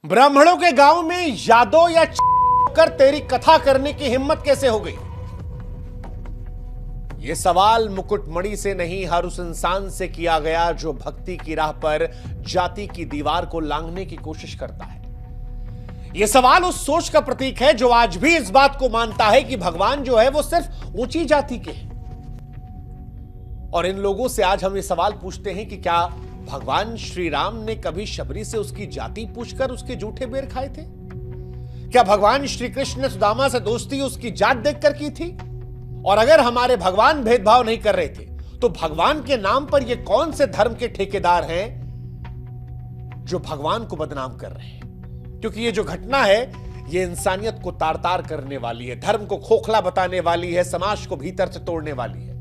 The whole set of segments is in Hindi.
ब्राह्मणों के गांव में यादव या कर तेरी कथा करने की हिम्मत कैसे हो गई? यह सवाल मुकुटमणि से नहीं, हर उस इंसान से किया गया जो भक्ति की राह पर जाति की दीवार को लांघने की कोशिश करता है। यह सवाल उस सोच का प्रतीक है जो आज भी इस बात को मानता है कि भगवान जो है वो सिर्फ ऊंची जाति के हैं। और इन लोगों से आज हम ये सवाल पूछते हैं कि क्या भगवान श्री राम ने कभी शबरी से उसकी जाति पूछकर उसके जूठे बेर खाए थे? क्या भगवान श्री कृष्ण ने सुदामा से दोस्ती उसकी जात देखकर की थी? और अगर हमारे भगवान भेदभाव नहीं कर रहे थे तो भगवान के नाम पर ये कौन से धर्म के ठेकेदार हैं जो भगवान को बदनाम कर रहे हैं? क्योंकि ये जो घटना है ये इंसानियत को तार तार करने वाली है, धर्म को खोखला बताने वाली है, समाज को भीतर से तोड़ने वाली है।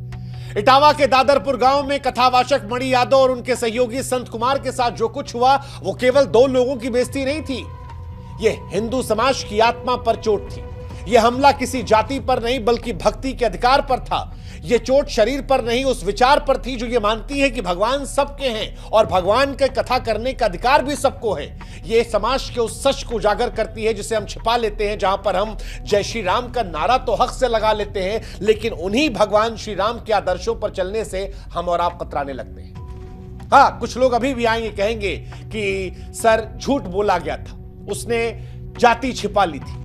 इटावा के दादरपुर गांव में कथावाचक मणि यादव और उनके सहयोगी संत कुमार के साथ जो कुछ हुआ वो केवल दो लोगों की बेइज्जती नहीं थी, यह हिंदू समाज की आत्मा पर चोट थी। यह हमला किसी जाति पर नहीं बल्कि भक्ति के अधिकार पर था। यह चोट शरीर पर नहीं, उस विचार पर थी जो ये मानती है कि भगवान सबके हैं और भगवान के कथा करने का अधिकार भी सबको है। यह समाज के उस सच को उजागर करती है जिसे हम छिपा लेते हैं, जहां पर हम जय श्री राम का नारा तो हक से लगा लेते हैं, लेकिन उन्हीं भगवान श्री राम के आदर्शों पर चलने से हम और आप कतराने लगते हैं। हाँ, कुछ लोग अभी भी आएंगे, कहेंगे कि सर झूठ बोला गया था, उसने जाति छिपा ली थी।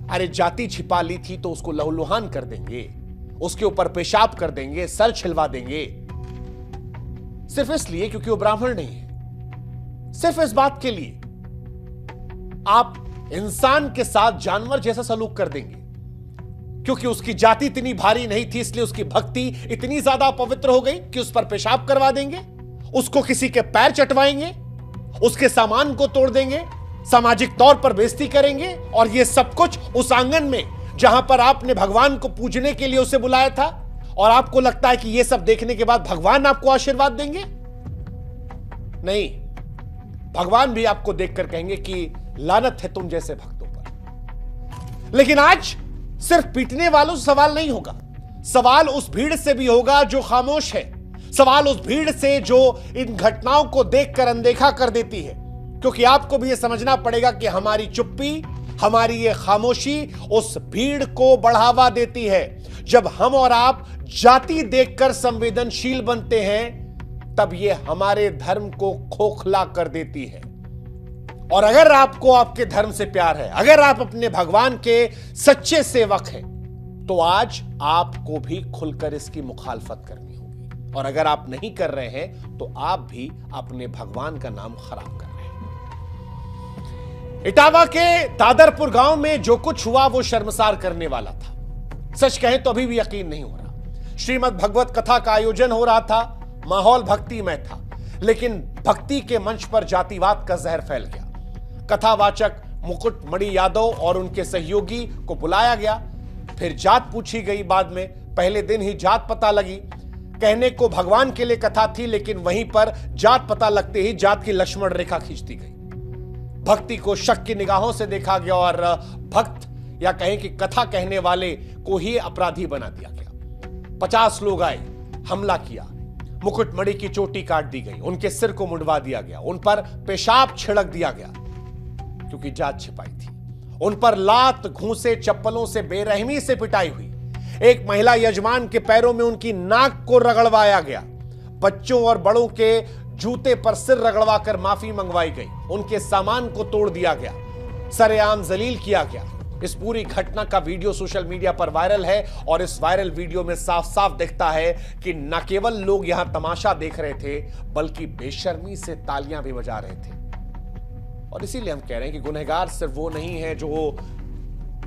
अरे जाति छिपा ली थी तो उसको लहूलुहान कर देंगे, उसके ऊपर पेशाब कर देंगे, सर छिलवा देंगे, सिर्फ इसलिए क्योंकि वो ब्राह्मण नहीं है। सिर्फ इस बात के लिए आप इंसान के साथ जानवर जैसा सलूक कर देंगे क्योंकि उसकी जाति इतनी भारी नहीं थी, इसलिए उसकी भक्ति इतनी ज्यादा पवित्र हो गई कि उस पर पेशाब करवा देंगे, उसको किसी के पैर चटवाएंगे, उसके सामान को तोड़ देंगे, सामाजिक तौर पर बेइज्जती करेंगे। और यह सब कुछ उस आंगन में जहां पर आपने भगवान को पूजने के लिए उसे बुलाया था और आपको लगता है कि यह सब देखने के बाद भगवान आपको आशीर्वाद देंगे। नहीं, भगवान भी आपको देखकर कहेंगे कि लानत है तुम जैसे भक्तों पर। लेकिन आज सिर्फ पीटने वालों से सवाल नहीं होगा, सवाल उस भीड़ से भी होगा जो खामोश है, सवाल उस भीड़ से जो इन घटनाओं को देखकर अनदेखा कर देती है। क्योंकि आपको भी यह समझना पड़ेगा कि हमारी चुप्पी, हमारी ये खामोशी उस भीड़ को बढ़ावा देती है। जब हम और आप जाति देखकर संवेदनशील बनते हैं तब ये हमारे धर्म को खोखला कर देती है। और अगर आपको आपके धर्म से प्यार है, अगर आप अपने भगवान के सच्चे सेवक हैं, तो आज आपको भी खुलकर इसकी मुखालफत करनी होगी। और अगर आप नहीं कर रहे हैं तो आप भी अपने भगवान का नाम खराब कर रहे हैं। इटावा के दादरपुर गांव में जो कुछ हुआ वो शर्मसार करने वाला था। सच कहें तो अभी भी यकीन नहीं हो रहा। श्रीमद् भगवत कथा का आयोजन हो रहा था, माहौल भक्तिमय था, लेकिन भक्ति के मंच पर जातिवाद का जहर फैल गया। कथावाचक मुकुटमणि यादव और उनके सहयोगी को बुलाया गया, फिर जात पूछी गई। बाद में पहले दिन ही जात पता लगी। कहने को भगवान के लिए कथा थी, लेकिन वहीं पर जात पता लगते ही जात की लक्ष्मण रेखा खींच दी गई। भक्ति को शक की निगाहों से देखा गया और भक्त या कहें कि कथा कहने वाले को ही अपराधी बना दिया गया। 50 लोग आए, हमला किया, मुकुटमणि की चोटी काट दी गई, उनके सिर को मुंडवा दिया गया, उन पर पेशाब छिड़क दिया गया क्योंकि जात छिपाई थी। उन पर लात, घूंसे, चप्पलों से बेरहमी से पिटाई हुई। एक महिला यजमान के पैरों में उनकी नाक को रगड़वाया गया। बच्चों और बड़ों के जूते पर सिर रगड़वा कर माफी मंगवाई गई। उनके सामान को तोड़ दिया गया, सरेआम जलील किया गया। इस पूरी घटना का वीडियो सोशल मीडिया पर वायरल है और इस वायरल वीडियो में साफ साफ दिखता है कि न केवल लोग यहां तमाशा देख रहे थे बल्कि बेशर्मी से तालियां भी बजा रहे थे। और इसीलिए हम कह रहे हैं कि गुनहगार सिर्फ वो नहीं है जो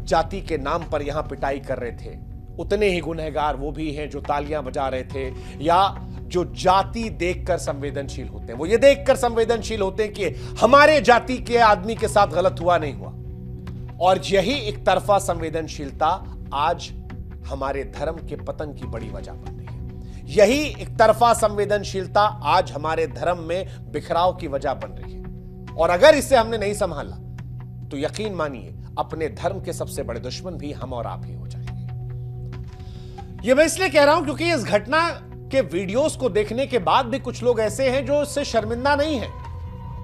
जाति के नाम पर यहां पिटाई कर रहे थे, उतने ही गुनहगार वो भी हैं जो तालियां बजा रहे थे या जो जाति देखकर संवेदनशील होते हैं। वो ये देखकर संवेदनशील होते हैं कि हमारे जाति के आदमी के साथ गलत हुआ नहीं हुआ। और यही एक तरफा संवेदनशीलता आज हमारे धर्म के पतन की बड़ी वजह बन रही है। यही एक तरफा संवेदनशीलता आज हमारे धर्म में बिखराव की वजह बन रही है। और अगर इसे हमने नहीं संभाला तो यकीन मानिए अपने धर्म के सबसे बड़े दुश्मन भी हम और आप ही हो जाएंगे। यह मैं इसलिए कह रहा हूं क्योंकि इस घटना के वीडियोस को देखने के बाद भी कुछ लोग ऐसे हैं जो इससे शर्मिंदा नहीं है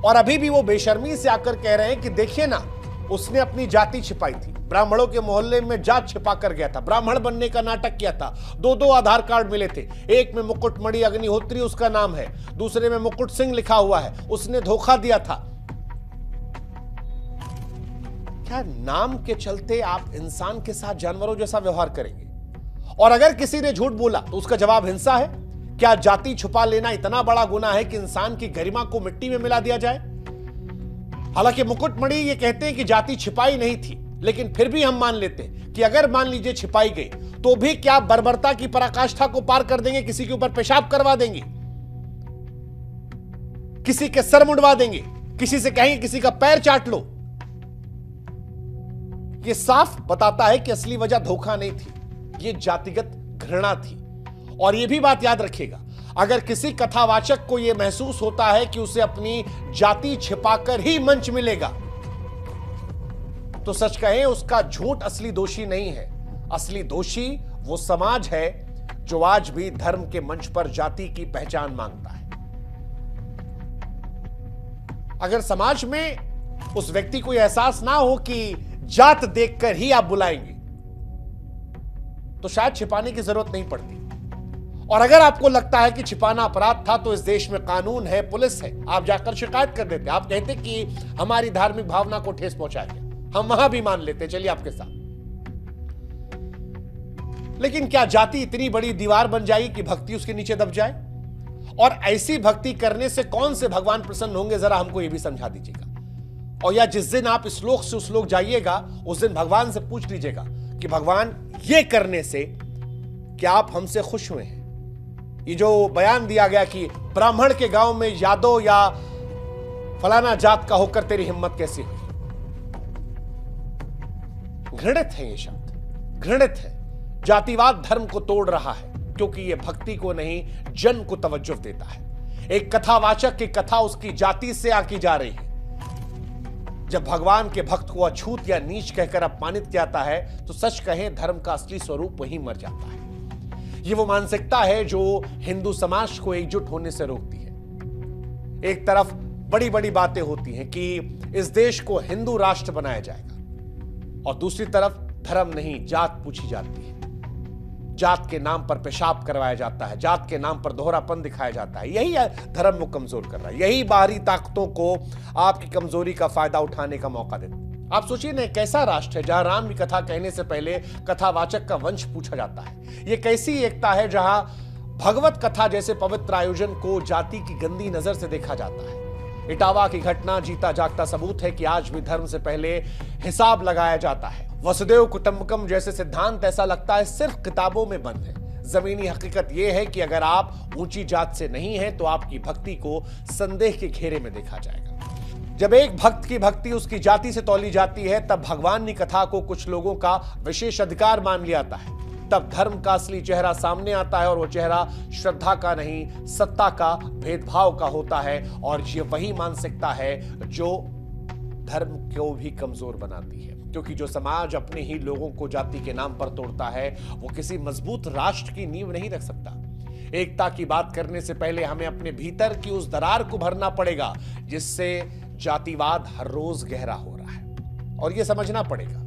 और अभी भी वो बेशर्मी से आकर कह रहे हैं कि देखिए ना, उसने अपनी जाति छिपाई थी, ब्राह्मणों के मोहल्ले में जात छिपा कर गया था, ब्राह्मण बनने का नाटक किया था, दो आधार कार्ड मिले थे, एक में मुकुटमणि अग्निहोत्री उसका नाम है, दूसरे में मुकुट सिंह लिखा हुआ है, उसने धोखा दिया था। क्या नाम के चलते आप इंसान के साथ जानवरों जैसा व्यवहार करेंगे? और अगर किसी ने झूठ बोला तो उसका जवाब हिंसा है? क्या जाति छुपा लेना इतना बड़ा गुनाह है कि इंसान की गरिमा को मिट्टी में मिला दिया जाए? हालांकि मुकुटमणि ये कहते हैं कि जाति छिपाई नहीं थी, लेकिन फिर भी हम मान लेते हैं कि अगर मान लीजिए छिपाई गई तो भी क्या बर्बरता की पराकाष्ठा को पार कर देंगे? किसी के ऊपर पेशाब करवा देंगे, किसी के सर मुंडवा देंगे, किसी से कहेंगे किसी का पैर चाट लो। यह साफ बताता है कि असली वजह धोखा नहीं थी, यह जातिगत घृणा थी। और यह भी बात याद रखिएगा, अगर किसी कथावाचक को यह महसूस होता है कि उसे अपनी जाति छिपाकर ही मंच मिलेगा, तो सच कहें उसका झूठ असली दोषी नहीं है। असली दोषी वो समाज है जो आज भी धर्म के मंच पर जाति की पहचान मांगता है। अगर समाज में उस व्यक्ति को यह एहसास ना हो कि जात देखकर ही आप बुलाएंगे, तो शायद छिपाने की जरूरत नहीं पड़ती। और अगर आपको लगता है कि छिपाना अपराध था, तो इस देश में कानून है, पुलिस है, आप जाकर शिकायत कर देते। आप कहते कि हमारी धार्मिक भावना को ठेस पहुंचाया गया, हम वहां भी मान लेते, चलिए आपके साथ। लेकिन क्या जाति इतनी बड़ी दीवार बन जाएगी कि भक्ति उसके नीचे दब जाए? और ऐसी भक्ति करने से कौन से भगवान प्रसन्न होंगे, जरा हमको यह भी समझा दीजिएगा। और या जिस दिन आप इस लोक से उस लोक जाइएगा, उस दिन भगवान से पूछ लीजिएगा कि भगवान ये करने से क्या आप हमसे खुश हुए हैं? ये जो बयान दिया गया कि ब्राह्मण के गांव में यादव या फलाना जात का होकर तेरी हिम्मत कैसी हुई, घृणित है ये शब्द, घृणित है। जातिवाद धर्म को तोड़ रहा है, क्योंकि यह भक्ति को नहीं जन को तवज्जो देता है। एक कथावाचक की कथा उसकी जाति से आकी जा रही है। जब भगवान के भक्त को अछूत या नीच कहकर अपमानित किया जाता है, तो सच कहें धर्म का असली स्वरूप वहीं मर जाता है। ये वो मानसिकता है जो हिंदू समाज को एकजुट होने से रोकती है। एक तरफ बड़ी बड़ी बातें होती हैं कि इस देश को हिंदू राष्ट्र बनाया जाएगा, और दूसरी तरफ धर्म नहीं जात पूछी जाती है। जात के नाम पर पेशाब करवाया जाता है, जात के नाम पर दोहरापन दिखाया जाता है। यही धर्म को कमजोर कर रहा है, यही बाहरी ताकतों को आपकी कमजोरी का फायदा उठाने का मौका देता है। आप सोचिए ना, कैसा राष्ट्र है जहां राम की कथा कहने से पहले कथावाचक का वंश पूछा जाता है? यह कैसी एकता है जहां भगवत कथा जैसे पवित्र आयोजन को जाति की गंदी नजर से देखा जाता है? इटावा की घटना जीता जागता सबूत है कि आज भी धर्म से पहले हिसाब लगाया जाता है। वसुदेव कुटुंबकम जैसे सिद्धांत ऐसा लगता है सिर्फ किताबों में बंद है। जमीनी हकीकत यह है कि अगर आप ऊंची जात से नहीं हैं, तो आपकी भक्ति को संदेह के घेरे में देखा जाएगा। जब एक भक्त की भक्ति उसकी जाति से तौली जाती है, तब भगवान की कथा को कुछ लोगों का विशेष अधिकार मान लिया जाता है। तब धर्म का असली चेहरा सामने आता है, और वो चेहरा श्रद्धा का नहीं, सत्ता का, भेदभाव का होता है। और ये वही मानसिकता है जो धर्म को भी कमजोर बनाती है, क्योंकि जो समाज अपने ही लोगों को जाति के नाम पर तोड़ता है, वो किसी मजबूत राष्ट्र की नींव नहीं रख सकता। एकता की बात करने से पहले हमें अपने भीतर की उस दरार को भरना पड़ेगा जिससे जातिवाद हर रोज गहरा हो रहा है, और यह समझना पड़ेगा।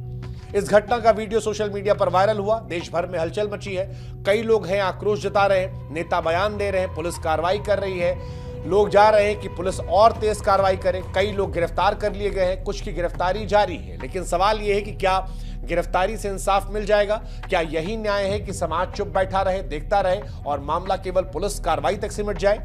इस घटना का वीडियो सोशल मीडिया पर वायरल हुआ, देश भर में हलचल मची है। कई लोग हैं आक्रोश जता रहे हैं, नेता बयान दे रहे हैं, पुलिस कार्रवाई कर रही है, लोग जा रहे हैं कि पुलिस और तेज कार्रवाई करे। कई लोग गिरफ्तार कर लिए गए हैं, कुछ की गिरफ्तारी जारी है। लेकिन सवाल यह है कि क्या गिरफ्तारी से इंसाफ मिल जाएगा? क्या यही न्याय है कि समाज चुप बैठा रहे, देखता रहे और मामला केवल पुलिस कार्रवाई तक सिमट जाए?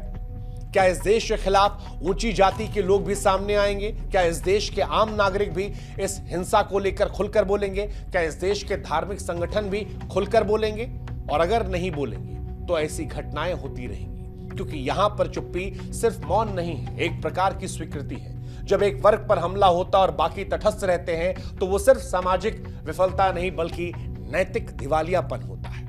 क्या इस देश के खिलाफ ऊंची जाति के लोग भी सामने आएंगे? क्या इस देश के आम नागरिक भी इस हिंसा को लेकर खुलकर बोलेंगे? क्या इस देश के धार्मिक संगठन भी खुलकर बोलेंगे? और अगर नहीं बोलेंगे तो ऐसी घटनाएं होती रहेंगी, क्योंकि यहां पर चुप्पी सिर्फ मौन नहीं है, एक प्रकार की स्वीकृति है। जब एक वर्ग पर हमला होता और बाकी तटस्थ रहते हैं, तो वो सिर्फ सामाजिक विफलता नहीं बल्कि नैतिक दिवालियापन होता है।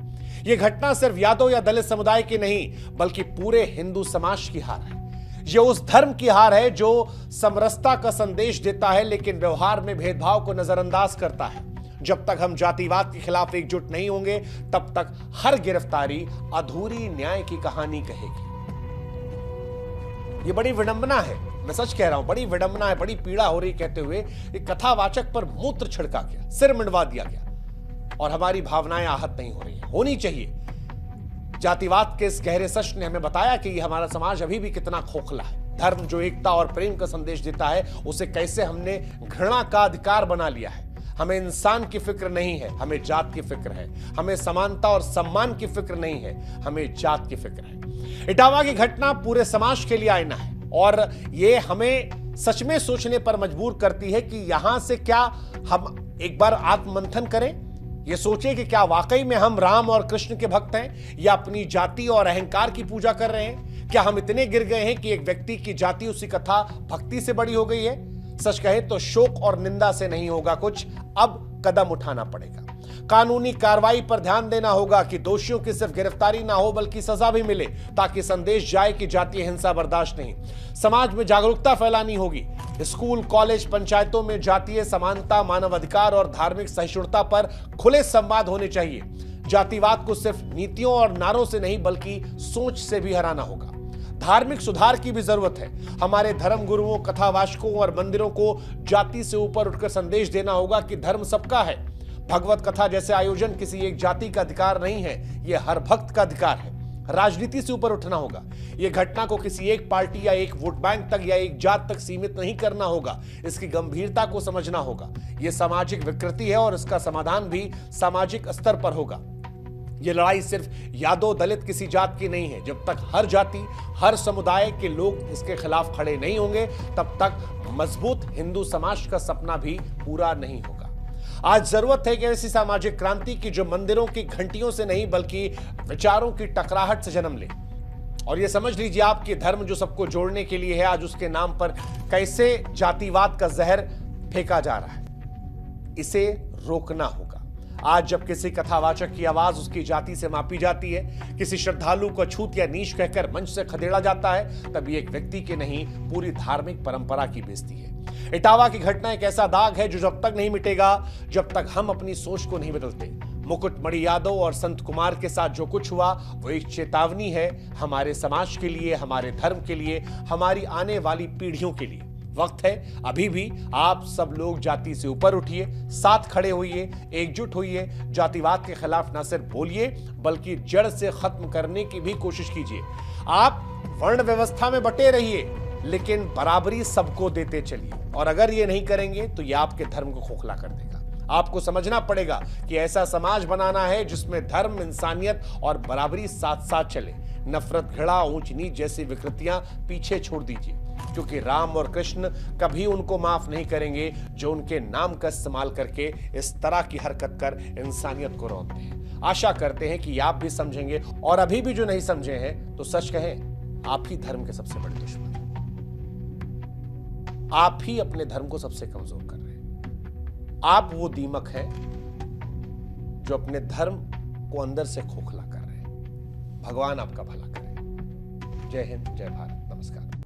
यह घटना सिर्फ यादव या दलित समुदाय की नहीं, बल्कि पूरे हिंदू समाज की हार है। यह उस धर्म की हार है जो समरसता का संदेश देता है, लेकिन व्यवहार में भेदभाव को नजरअंदाज करता है। जब तक हम जातिवाद के खिलाफ एकजुट नहीं होंगे, तब तक हर गिरफ्तारी अधूरी न्याय की कहानी कहेगी। यह बड़ी विडंबना है। मैं सच कह रहा हूं, बड़ी विडंबना है, बड़ी पीड़ा हो रही कहते हुए एक कथावाचक पर मूत्र छिड़का गया, सिर मंडवा दिया गया और हमारी भावनाएं आहत नहीं हो रही हैं, होनी चाहिए। जातिवाद के इस गहरे सच ने हमें बताया कि ये हमारा समाज अभी भी कितना खोखला है। धर्म जो एकता और प्रेम का संदेश देता है, उसे कैसे हमने घृणा का अधिकार बना लिया है। हमें इंसान की फिक्र नहीं है, हमें जात की फिक्र है। हमें समानता और सम्मान की फिक्र नहीं है, हमें जात की फिक्र है। इटावा की घटना पूरे समाज के लिए आईना है और ये हमें सच में सोचने पर मजबूर करती है कि यहां से क्या हम एक बार आत्ममंथन करें, ये सोचें कि क्या वाकई में हम राम और कृष्ण के भक्त हैं या अपनी जाति और अहंकार की पूजा कर रहे हैं। क्या हम इतने गिर गए हैं कि एक व्यक्ति की जाति उसी कथा भक्ति से बड़ी हो गई है। सच कहे तो शोक और निंदा से नहीं होगा कुछ, अब कदम उठाना पड़ेगा। कानूनी कार्रवाई पर ध्यान देना होगा कि दोषियों की सिर्फ गिरफ्तारी ना हो बल्कि सजा भी मिले, ताकि संदेश जाए कि जातीय हिंसा बर्दाश्त नहीं। समाज में जागरूकता फैलानी होगी। स्कूल, कॉलेज, पंचायतों में जातीय समानता, मानवाधिकार और धार्मिक सहिष्णुता पर खुले संवाद होने चाहिए। जातिवाद को सिर्फ नीतियों और नारों से नहीं बल्कि सोच से भी हराना होगा। धार्मिक सुधार की भी जरूरत है। हमारे धर्म गुरुओं, कथावाचकों और मंदिरों को जाति से ऊपर उठकर संदेश देना होगा कि धर्म सबका है। भगवत कथा जैसे आयोजन किसी एक जाति का अधिकार नहीं है, यह हर भक्त का अधिकार है। राजनीति से ऊपर उठना होगा। यह घटना को किसी एक पार्टी या एक वोट बैंक तक या एक जात तक सीमित नहीं करना होगा। इसकी गंभीरता को समझना होगा। यह सामाजिक विकृति है और इसका समाधान भी सामाजिक स्तर पर होगा। यह लड़ाई सिर्फ यादव दलित किसी जात की नहीं है। जब तक हर जाति, हर समुदाय के लोग इसके खिलाफ खड़े नहीं होंगे, तब तक मजबूत हिंदू समाज का सपना भी पूरा नहीं होगा। आज जरूरत है कि ऐसी सामाजिक क्रांति की जो मंदिरों की घंटियों से नहीं बल्कि विचारों की टकराहट से जन्म ले। और यह समझ लीजिए आपके धर्म जो सबको जोड़ने के लिए है, आज उसके नाम पर कैसे जातिवाद का जहर फेंका जा रहा है। इसे रोकना होगा। आज जब किसी कथावाचक की आवाज उसकी जाति से मापी जाती है, किसी श्रद्धालु को छूत या नीच कहकर मंच से खदेड़ा जाता है, तब ये एक व्यक्ति की नहीं पूरी धार्मिक परंपरा की बेइज्जती है। इटावा की घटना एक ऐसा दाग है जो जब तक नहीं मिटेगा, जब तक हम अपनी सोच को नहीं बदलते। मुकुटमणि यादव और संत कुमार के साथ जो कुछ हुआ वो एक चेतावनी है हमारे समाज के लिए, हमारे धर्म के लिए, हमारी आने वाली पीढ़ियों के लिए। वक्त है अभी भी। आप सब लोग जाति से ऊपर उठिए, साथ खड़े होइए, एकजुट होइए। जातिवाद के खिलाफ न सिर्फ बोलिए बल्कि जड़ से खत्म करने की भी कोशिश कीजिए। आप वर्ण व्यवस्था में बटे रहिए लेकिन बराबरी सबको देते चलिए। और अगर ये नहीं करेंगे तो ये आपके धर्म को खोखला कर देगा। आपको समझना पड़ेगा कि ऐसा समाज बनाना है जिसमें धर्म, इंसानियत और बराबरी साथ साथ चले। नफरत, घृणा, ऊंच नीच जैसी विकृतियां पीछे छोड़ दीजिए, क्योंकि राम और कृष्ण कभी उनको माफ नहीं करेंगे जो उनके नाम का इस्तेमाल करके इस तरह की हरकत कर इंसानियत को रौंदते हैं। आशा करते हैं कि आप भी समझेंगे, और अभी भी जो नहीं समझे हैं तो सच कहें, आप ही धर्म के सबसे बड़े दुश्मन हैं। आप ही अपने धर्म को सबसे कमजोर कर रहे हैं। आप वो दीमक हैं जो अपने धर्म को अंदर से खोखला कर रहे हैं। भगवान आपका भला करे। जय हिंद, जय भारत, नमस्कार।